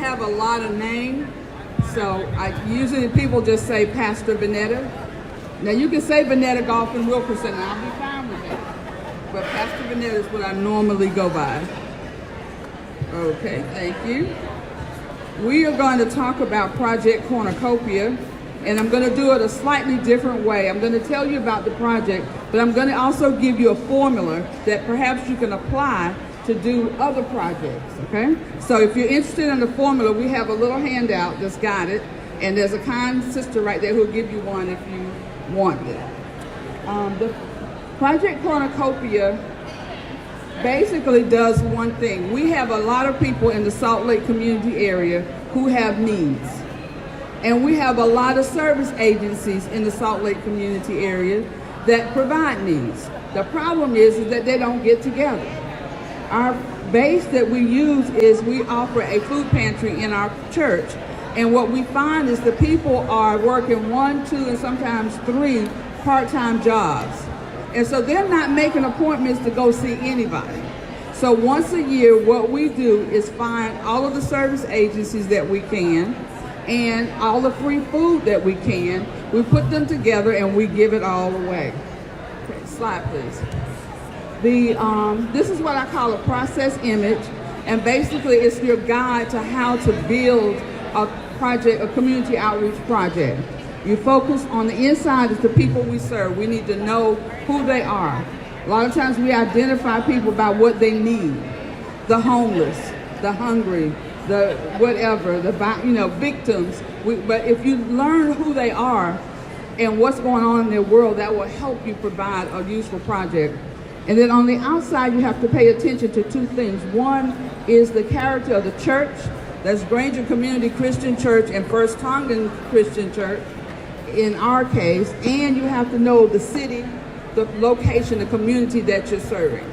have a lot of names, so usually people just say Pastor Vanetta. Now you can say Vanetta Golf and Wilkerson, and I'll be fine with that. But Pastor Vanetta is what I normally go by. Okay, thank you. We are going to talk about Project Cornucopia, and I'm going to do it a slightly different way. I'm going to tell you about the project, but I'm going to also give you a formula that perhaps you can apply to do other projects, okay? So if you're interested in the formula, we have a little handout that's got it, and there's a kind sister right there who'll give you one if you want it. The Project Cornucopia basically does one thing. We have a lot of people in the Salt Lake community area who have needs. And we have a lot of service agencies in the Salt Lake community area that provide needs. The problem is that they don't get together. Our base that we use is we offer a food pantry in our church. And what we find is the people are working 1, 2, and sometimes 3 part-time jobs. And so they're not making appointments to go see anybody. So once a year, what we do is find all of the service agencies that we can and all the free food that we can. We put them together and we give it all away. Okay, slide please. This is what I call a process image, and basically it's your guide to how to build a project, a community outreach project. You focus on the inside is the people we serve. We need to know who they are. A lot of times we identify people by what they need. The homeless, the hungry, the whatever, the victims. But if you learn who they are and what's going on in their world, that will help you provide a useful project. And then on the outside, you have to pay attention to 2 things. One is the character of the church. That's Granger Community Christian Church and First Tongan Christian Church in our case. And you have to know the city, the location, the community that you're serving.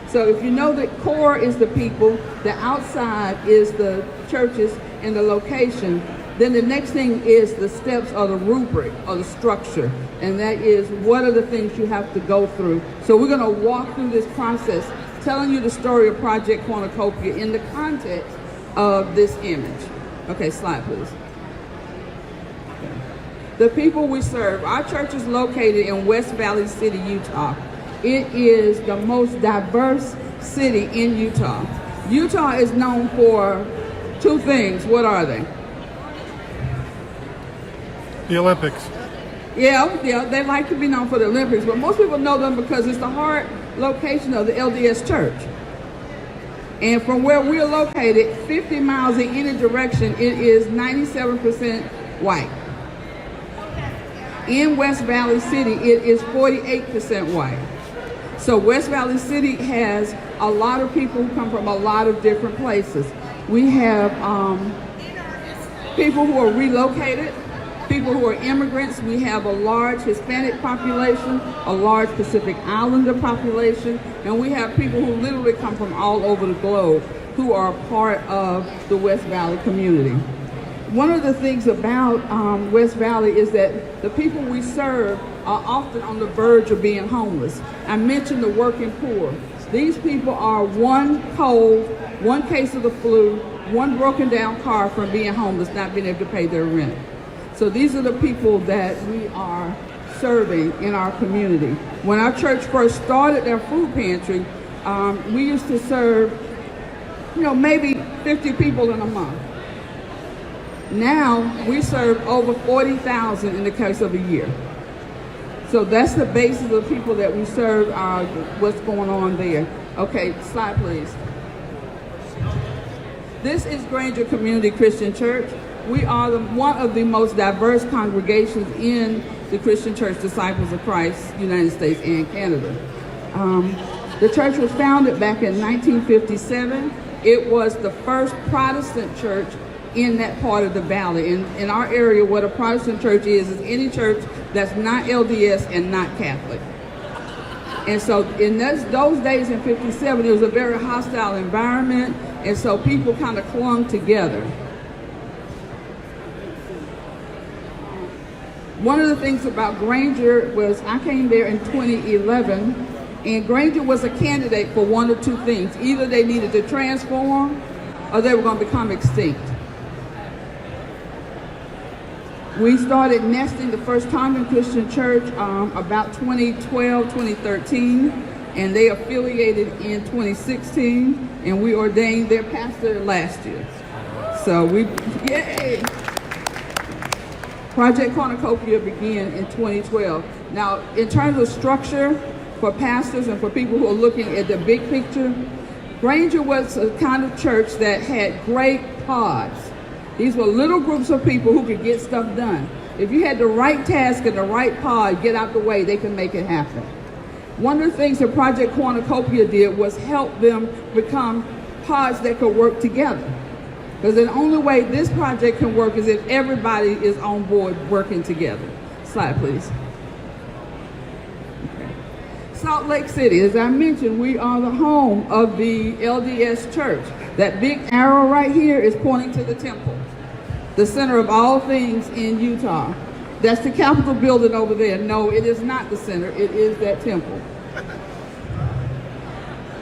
So if you know that core is the people, the outside is the churches and the location, then the next thing is the steps or the rubric or the structure. And that is, what are the things you have to go through? So we're going to walk through this process, telling you the story of Project Cornucopia in the context of this image. Okay, slide please. Okay. The people we serve. Our church is located in West Valley City, Utah. It is the most diverse city in Utah. Utah is known for 2 things. What are they? The Olympics. Yeah, they like to be known for the Olympics, but most people know them because it's the heart location of the LDS Church. And from where we're located, 50 miles in any direction, it is 97% white. In West Valley City, it is 48% white. So West Valley City has a lot of people who come from a lot of different places. We have people who are relocated, people who are immigrants. We have a large Hispanic population, a large Pacific Islander population, and we have people who literally come from all over the globe who are part of the West Valley community. One of the things about West Valley is that the people we serve are often on the verge of being homeless. I mentioned the working poor. These people are 1 cold, 1 case of the flu, 1 broken down car from being homeless, not being able to pay their rent. So these are the people that we are serving in our community. When our church first started their food pantry, we used to serve, maybe 50 people in a month. Now we serve over 40,000 in the case of a year. So that's the basis of the people that we serve, what's going on there. Okay, slide please. This is Granger Community Christian Church. We are one of the most diverse congregations in the Christian Church Disciples of Christ, United States and Canada. The church was founded back in 1957. It was the first Protestant church in that part of the valley. In our area, what a Protestant church is any church that's not LDS and not Catholic. And so in those days in 57, it was a very hostile environment, and so people kind of clung together. One of the things about Granger was I came there in 2011, and Granger was a candidate for 1 or 2 things. Either they needed to transform or they were going to become extinct. We started nesting the first time in Christian Church about 2012, 2013, and they affiliated in 2016, and we ordained their pastor last year. So yay! Project Cornucopia began in 2012. Now, in terms of structure for pastors and for people who are looking at the big picture, Granger was a kind of church that had great pods. These were little groups of people who could get stuff done. If you had the right task and the right pod, get out the way, they can make it happen. One of the things that Project Cornucopia did was help them become pods that could work together. Because the only way this project can work is if everybody is on board working together. Slide, please. Okay. Salt Lake City, as I mentioned, we are the home of the LDS Church. That big arrow right here is pointing to the temple, the center of all things in Utah. That's the Capitol building over there. No, it is not the center. It is that temple.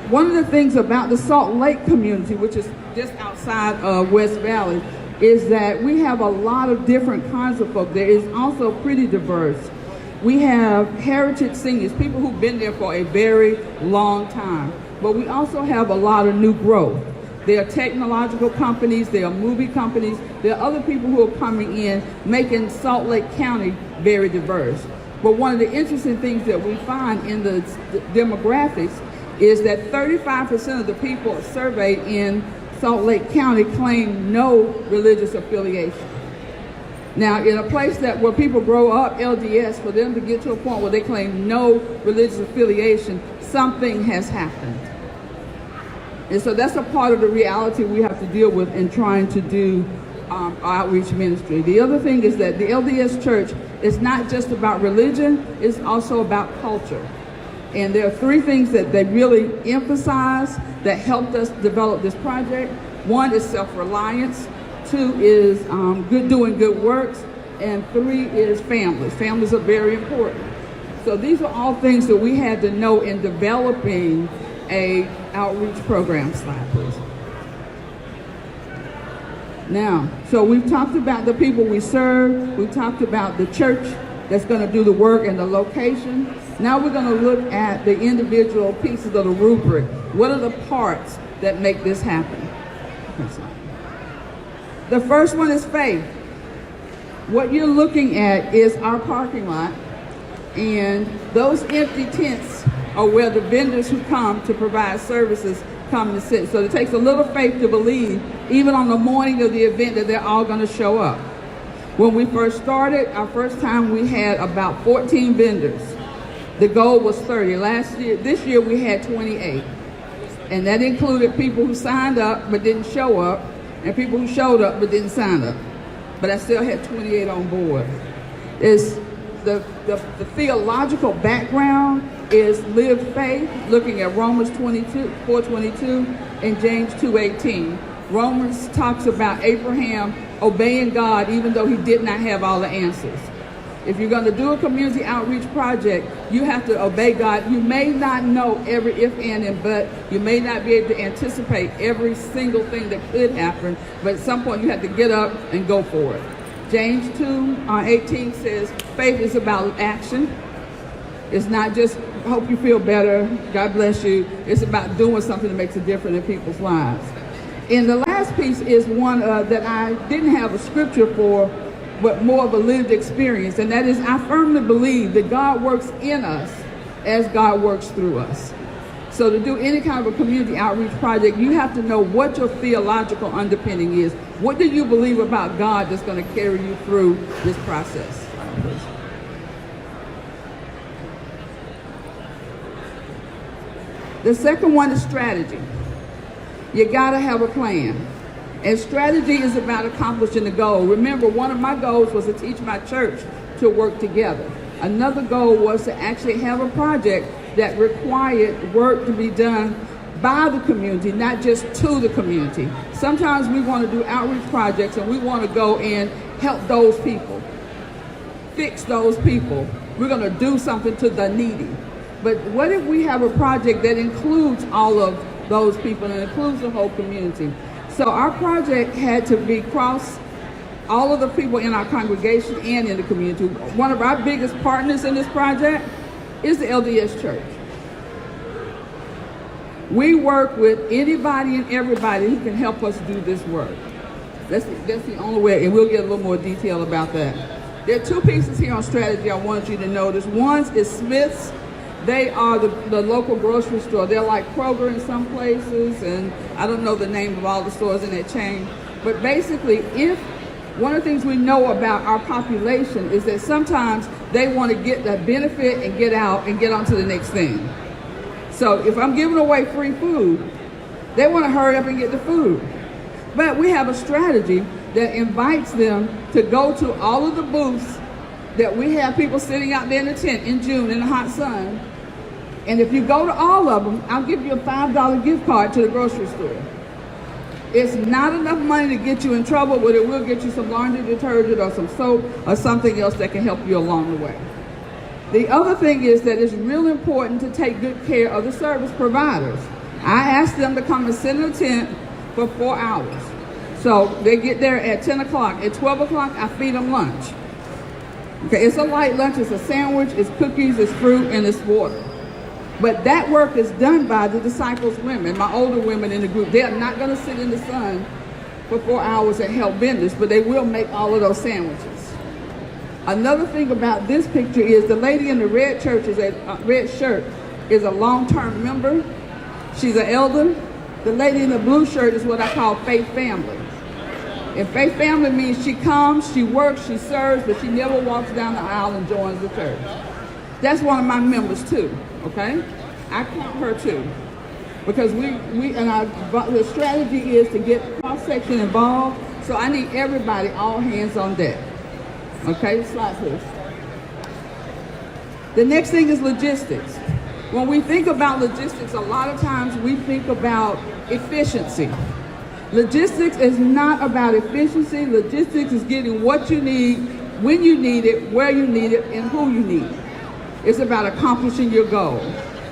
One of the things about the Salt Lake community, which is just outside of West Valley, is that we have a lot of different kinds of folk. There is also pretty diverse. We have heritage singers, people who've been there for a very long time. But we also have a lot of new growth. There are technological companies, there are movie companies, there are other people who are coming in, making Salt Lake County very diverse. But one of the interesting things that we find in the demographics is that 35% of the people surveyed in Salt Lake County claim no religious affiliation. Now, in a place where people grow up LDS, for them to get to a point where they claim no religious affiliation, something has happened. And so that's a part of the reality we have to deal with in trying to do outreach ministry. The other thing is that the LDS Church is not just about religion, it's also about culture. And there are three things that they really emphasize that helped us develop this project. One is self-reliance, two is doing good works, and three is families. Families are very important. So these are all things that we had to know in developing a outreach program. Slide, please. Now, so we've talked about the people we serve, we've talked about the church that's going to do the work and the location. Now we're going to look at the individual pieces of the rubric. What are the parts that make this happen? The first one is faith. What you're looking at is our parking lot, and those empty tents are where the vendors who come to provide services come to sit. So it takes a little faith to believe, even on the morning of the event, that they're all going to show up. When we first started, our first time we had about 14 vendors. The goal was 30. This year we had 28. And that included people who signed up but didn't show up, and people who showed up but didn't sign up. But I still had 28 on board. The theological background is live faith, looking at Romans 4:22 and James 2:18. Romans talks about Abraham obeying God even though he did not have all the answers. If you're going to do a community outreach project, you have to obey God. You may not know every if, and but. You may not be able to anticipate every single thing that could happen, but at some point you have to get up and go for it. James 2:18 says faith is about action. It's not just hope you feel better, God bless you. It's about doing something that makes a difference in people's lives. And the last piece is one that I didn't have a scripture for, but more of a lived experience. And that is, I firmly believe that God works in us as God works through us. So to do any kind of a community outreach project, you have to know what your theological underpinning is. What do you believe about God that's going to carry you through this process? The second one is strategy. You gotta have a plan. And strategy is about accomplishing the goal. Remember, one of my goals was to teach my church to work together. Another goal was to actually have a project that required work to be done by the community, not just to the community. Sometimes we want to do outreach projects and we want to go and help those people, fix those people. We're going to do something to the needy. But what if we have a project that includes all of those people and includes the whole community? So our project had to be all of the people in our congregation and in the community. One of our biggest partners in this project is the LDS Church. We work with anybody and everybody who can help us do this work. That's the only way, and we'll get a little more detail about that. There are two pieces here on strategy I wanted you to notice. One is Smith's. They are the local grocery store. They're like Kroger in some places, and I don't know the name of all the stores in that chain. But basically, one of the things we know about our population is that sometimes they want to get the benefit and get out and get on to the next thing. So if I'm giving away free food, they want to hurry up and get the food. But we have a strategy that invites them to go to all of the booths that we have people sitting out there in the tent in June in the hot sun. And if you go to all of them, I'll give you a $5 gift card to the grocery store. It's not enough money to get you in trouble, but it will get you some laundry detergent or some soap or something else that can help you along the way. The other thing is that it's real important to take good care of the service providers. I ask them to come and sit in a tent for 4 hours. So they get there at 10 o'clock. At 12 o'clock, I feed them lunch. Okay, it's a light lunch, it's a sandwich, it's cookies, it's fruit, and it's water. But that work is done by the disciples' women, my older women in the group. They are not going to sit in the sun for 4 hours and help vendors, but they will make all of those sandwiches. Another thing about this picture is the lady in the red shirt is a long-term member. She's an elder. The lady in the blue shirt is what I call faith family. And faith family means she comes, she works, she serves, but she never walks down the aisle and joins the church. That's one of my members too, okay? I count her too. Because the strategy is to get cross-section involved, so I need everybody, all hands on deck. Okay, slide please. The next thing is logistics. When we think about logistics, a lot of times we think about efficiency. Logistics is not about efficiency. Logistics is getting what you need, when you need it, where you need it, and who you need it. It's about accomplishing your goal.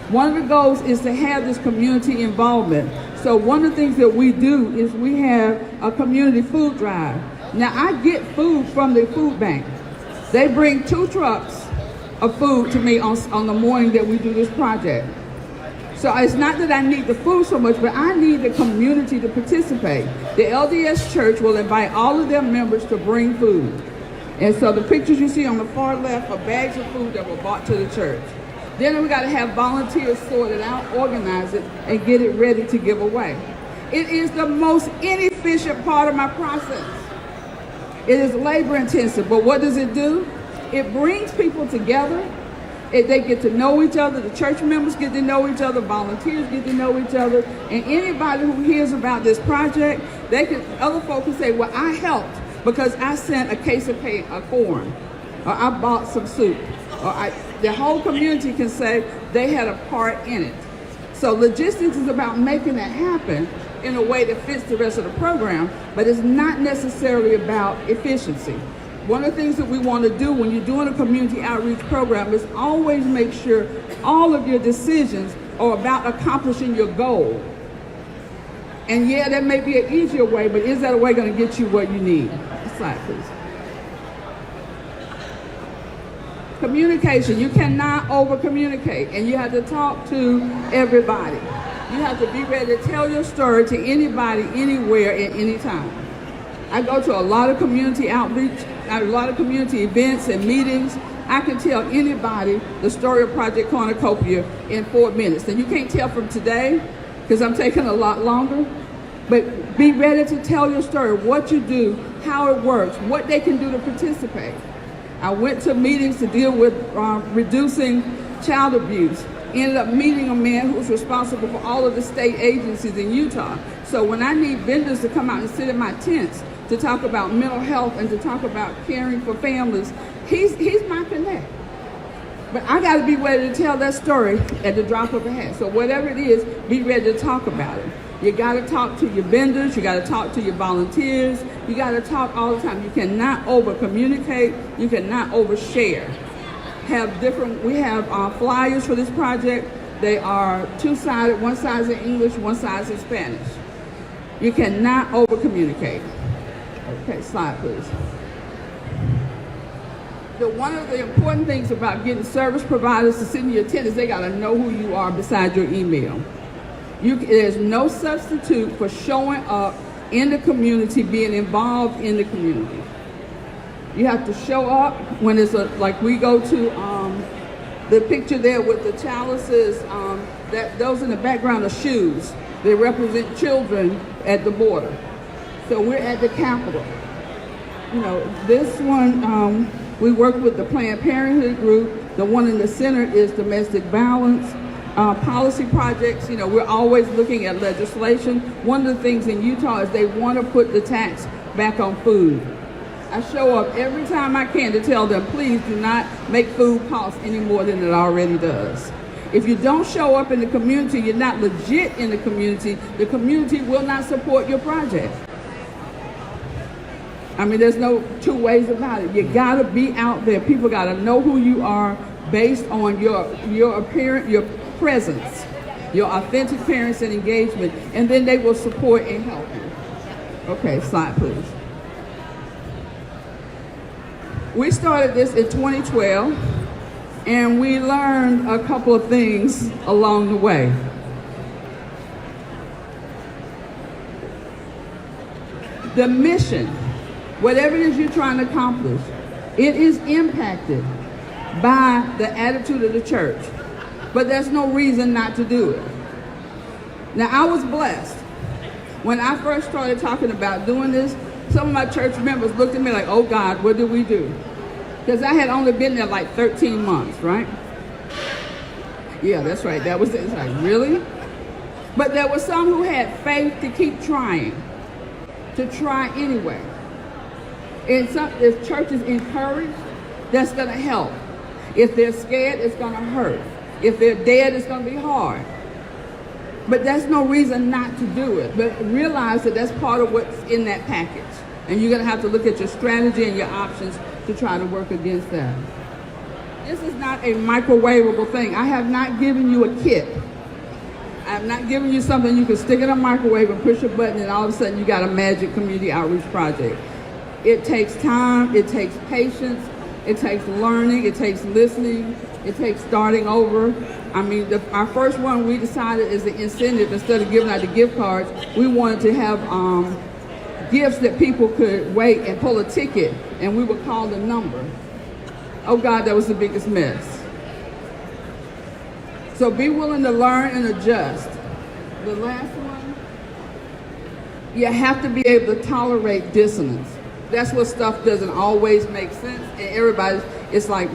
One of the goals is to have this community involvement. So one of the things that we do is we have a community food drive. Now I get food from the food bank. They bring 2 trucks of food to me on the morning that we do this project. So it's not that I need the food so much, but I need the community to participate. The LDS Church will invite all of their members to bring food. And so the pictures you see on the far left are bags of food that were brought to the church. Then we got to have volunteers sort it out, organize it, and get it ready to give away. It is the most inefficient part of my process. It is labor intensive, but what does it do? It brings people together. They get to know each other. The church members get to know each other. Volunteers get to know each other. And anybody who hears about this project, other folks can say, well, I helped because I sent a case of corn, or I bought some soup, or the whole community can say they had a part in it. So logistics is about making that happen in a way that fits the rest of the program, but it's not necessarily about efficiency. One of the things that we want to do when you're doing a community outreach program is always make sure all of your decisions are about accomplishing your goal. And yeah, that may be an easier way, but is that a way going to get you what you need? Next slide, please. Communication. You cannot over-communicate, and you have to talk to everybody. You have to be ready to tell your story to anybody, anywhere, at any time. I go to a lot of community outreach, a lot of community events and meetings. I can tell anybody the story of Project Cornucopia in 4 minutes. And you can't tell from today, because I'm taking a lot longer. But be ready to tell your story, what you do, how it works, what they can do to participate. I went to meetings to deal with reducing child abuse. Ended up meeting a man who's responsible for all of the state agencies in Utah. So when I need vendors to come out and sit in my tents to talk about mental health and to talk about caring for families, he's my connect. But I got to be ready to tell that story at the drop of a hat. So whatever it is, be ready to talk about it. You got to talk to your vendors. You got to talk to your volunteers. You got to talk all the time. You cannot over-communicate. You cannot over-share. We have flyers for this project. They are 2-sided. One side is in English, one side is in Spanish. You cannot over-communicate. Okay, slide please. One of the important things about getting service providers to sit in your tent is they got to know who you are besides your email. There's no substitute for showing up in the community, being involved in the community. You have to show up when it's like we go to the picture there with the chalices, those in the background are shoes. They represent children at the border. So we're at the Capitol. You know, this one, we work with the Planned Parenthood group. The one in the center is domestic violence. Policy projects, you know, we're always looking at legislation. One of the things in Utah is they want to put the tax back on food. I show up every time I can to tell them, please do not make food cost any more than it already does. If you don't show up in the community, you're not legit in the community will not support your project. I mean, there's no two ways about it. You gotta be out there. People gotta know who you are based on your appearance, your presence, your authentic appearance and engagement, and then they will support and help you. Okay, slide please. We started this in 2012, and we learned a couple of things along the way. The mission, whatever it is you're trying to accomplish, it is impacted by the attitude of the church. But there's no reason not to do it. Now, I was blessed. When I first started talking about doing this, some of my church members looked at me like, oh God, what did we do? Because I had only been there like 13 months, right? Yeah, that's right. That was it. It's like, really? But there were some who had faith to keep trying, to try anyway. And if church is encouraged, that's going to help. If they're scared, it's going to hurt. If they're dead, it's going to be hard. But that's no reason not to do it. But realize that that's part of what's in that package. And you're going to have to look at your strategy and your options to try to work against that. This is not a microwavable thing. I have not given you a kit. I have not given you something you can stick in a microwave and push a button and all of a sudden you got a magic community outreach project. It takes time, it takes patience, it takes learning, it takes listening, it takes starting over. I mean, our first one we decided is the incentive. Instead of giving out the gift cards, we wanted to have gifts that people could wait and pull a ticket, and we would call the number. Oh God, that was the biggest mess. So be willing to learn and adjust. The last one, you have to be able to tolerate dissonance. That's what stuff doesn't always make sense, and everybody's, it's like,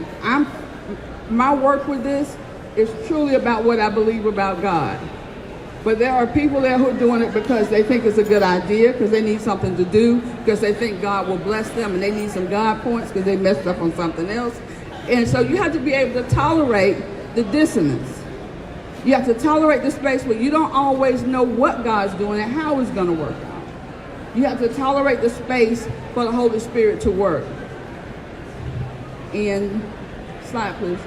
my work with this is truly about what I believe about God. But there are people there who are doing it because they think it's a good idea, because they need something to do, because they think God will bless them, and they need some God points because they messed up on something else. And so you have to be able to tolerate the dissonance. You have to tolerate the space where you don't always know what God's doing and how it's going to work out. You have to tolerate the space for the Holy Spirit to work. And slide, please.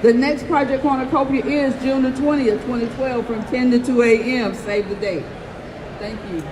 The next Project Cornucopia is June the 20th, 2012 from 10 to 2 a.m. Save the date. Thank you.